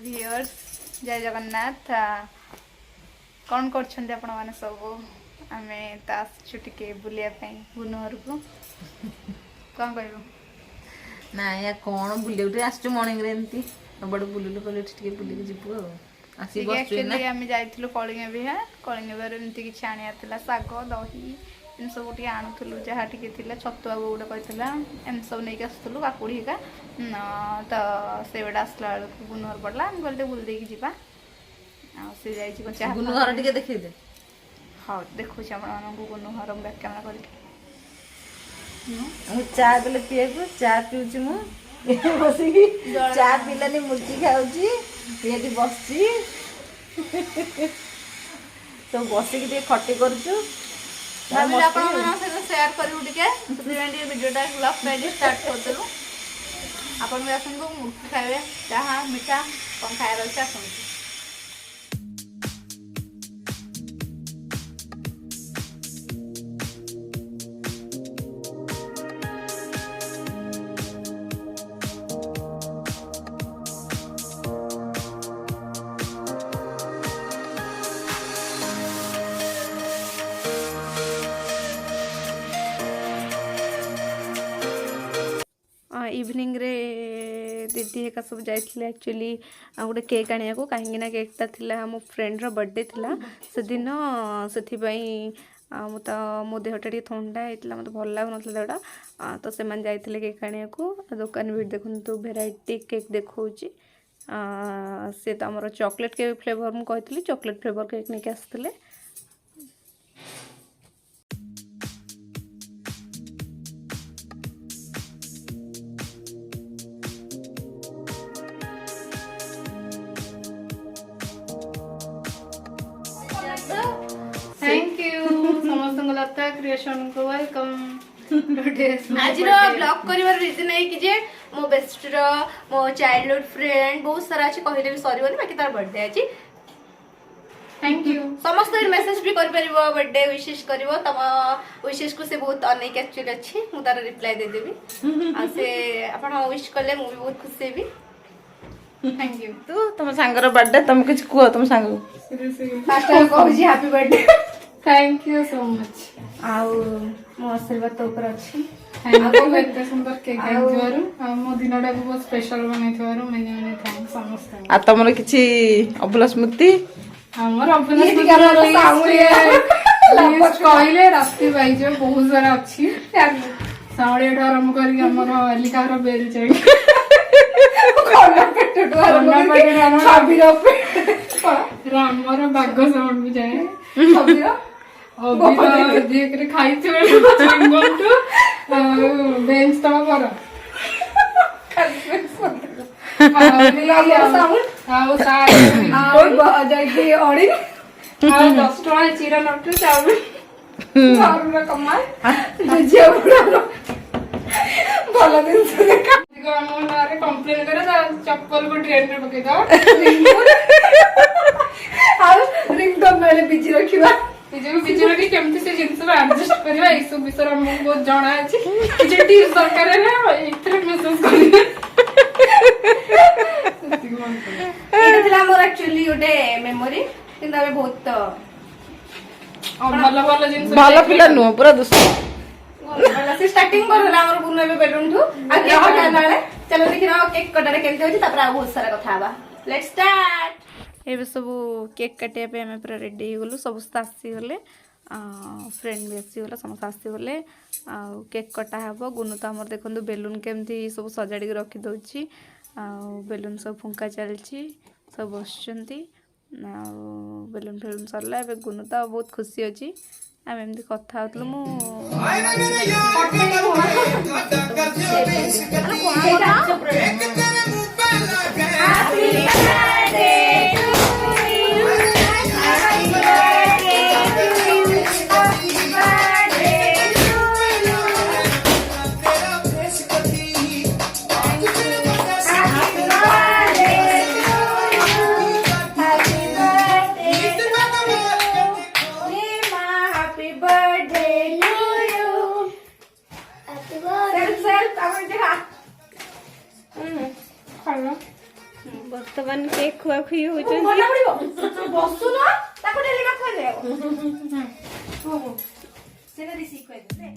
Viewers जय जगन्नाथ कौन करछन्ते आपण माने सब आमे तास छुट्टी के बुलिया पई गुनहर को कौन कहबो ना या कौन बुले उठे आसु मॉर्निंग रे एंती बड़ बुलुलु कले ठीक बुली के जिबु आसी बसु ना एक्चुअली आमे जाइथिलु कलिंग बिहा कलिंग बिहार एंती कि छाणिया थिला साग दही इन सब गोटे आणुलु जहाँ टी छतुआ गोटे कहला एम सब नहीं आसलु काकुड़ी का तो से गोटे आसला बेलू गुनहर पड़ा आम गले बुल देकी जीवा सी जा गुनहर टिके देखै दे हाँ देखु गुनहर कैमेरा कर चा देले पिए चा पिउची मु बसिकी चा पिलानी मुर्ची खाउची पिएटी बसची तो बसिकी खटी करछु शेयर करूँ वीडियोटा ब्लॉग पे स्टार्ट करदेलु आपन भी आसନ୍ତୁ मुर्गी खाइबे चाहा मिठा कौन खाइबार अच्छे आसନ୍ତୁ इवनिंग रे दीदी हेका सब जाइथिले एक्चुअली गोटे केक आनिया को कहीं केकटा थिला मो फ्रेंड रो बर्थडे थिला से दिन मो देहटा टी ठंडा होता मतलब भल लगुन देहटा तो से जाइथिले केक आनिया को दुकान भी देखु भेराइटी केक देखौची से तो आमर चॉकलेट केक फ्लेवर मु कहती चॉकलेट फ्लेवर केक नहीं आसते थैंक यू समस्त लता क्रिएशन को वेलकम आज ब्लॉग करिवार रीजन है कि जे मो बेस्ट रो मो चाइल्डहुड फ्रेंड बहुत सारा अछि कहले भी सरीबनी बाकी तार बर्थडे अछि थैंक यू समस्त मेसेज भी कर परिबो बर्थडे विशेष करिवो तम विशेष को से बहुत अनेक एक्चुअली अछि मु तार रिप्लाई दे देबी आ से आपण विश करले मु भी बहुत खुश हेबी थैंक यू तू तुम सांगर बर्थडे तुम कुछ कुह तुम सांग फर्स्ट टाइम कहू जी happy birthday thank you so much आउ मो आशीर्वाद तो ऊपर अछि आपको एते सुंदर केक आइथिवारु आ मो दिनडा को बहुत स्पेशल बनाइथिवारु मैंने थैंक्स समस्त आ तमरो किछि अबुला स्मृति हमर अपना लिस्ट कहले रास्ते बाइजो बहुत सारा अछि सावळे आरंभ करी हमर लिकार बेल चढ़ी रामर बाग साउंड भी जाए खाई बेंच तक पर दस टका चिरा नटू चाउल कमाल भल दिन कम्प्लेन करे चप्पल को ट्रेन में पके दो रिंगटोन मेले बिजी रखिबा बिजी रखी केमती से जिंस एडजस्ट करबा ए सब विषय हमको बहुत जाना अछि जे टिप्स दरकार है इतरे मेसेज करिए एटा दिला मोर एक्चुअली ओटे मेमोरी किंतु अबे बहुत भल भल जिंस भल पिला नु पूरा दुष्ट वाला से स्टार्टिंग करला हमर गुन एबे बेलून ठू आ केक कटाले चलो देखिना केक कटारे केमते होची तापर आ बहुत सारा कथा बा लेट्स स्टार्ट एबे सब केक काटिया पे हमें पूरा रेडी हो गलु समस्त आसी गले फ्रेंड भी आसी गला समस्त आसी गले आ केक कटा हबो गुनु तो हमर देखंदु बेलून केमती सब सजाडी के रखि दउची आ बेलून सब फुंका चलची सब बसचंती आ बेलून फेलून सरला एबे गुनु तो बहुत खुशी अछि आम एमती कथा होतलु मु ବର୍ତ୍ତମାନ କେକ୍ ଖୁଆଖୁଇ ହଉଛନ୍ତି। ମନେ ପଡିବ ବସୁନ ତାକୁ ଡେଲି କଥା ଦେ ସେଟା ରିସିଭ କରିଦେ।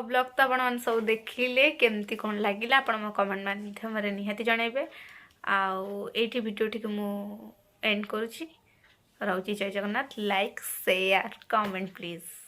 ब्लॉग तो आपण सब देखिले केमती कौन लगे आपण मो कमेंट माध्यम निहाती जनइबे आउ एठी वीडियो टी मु एंड करूची। रोची जय Jagannath. Like share comment please.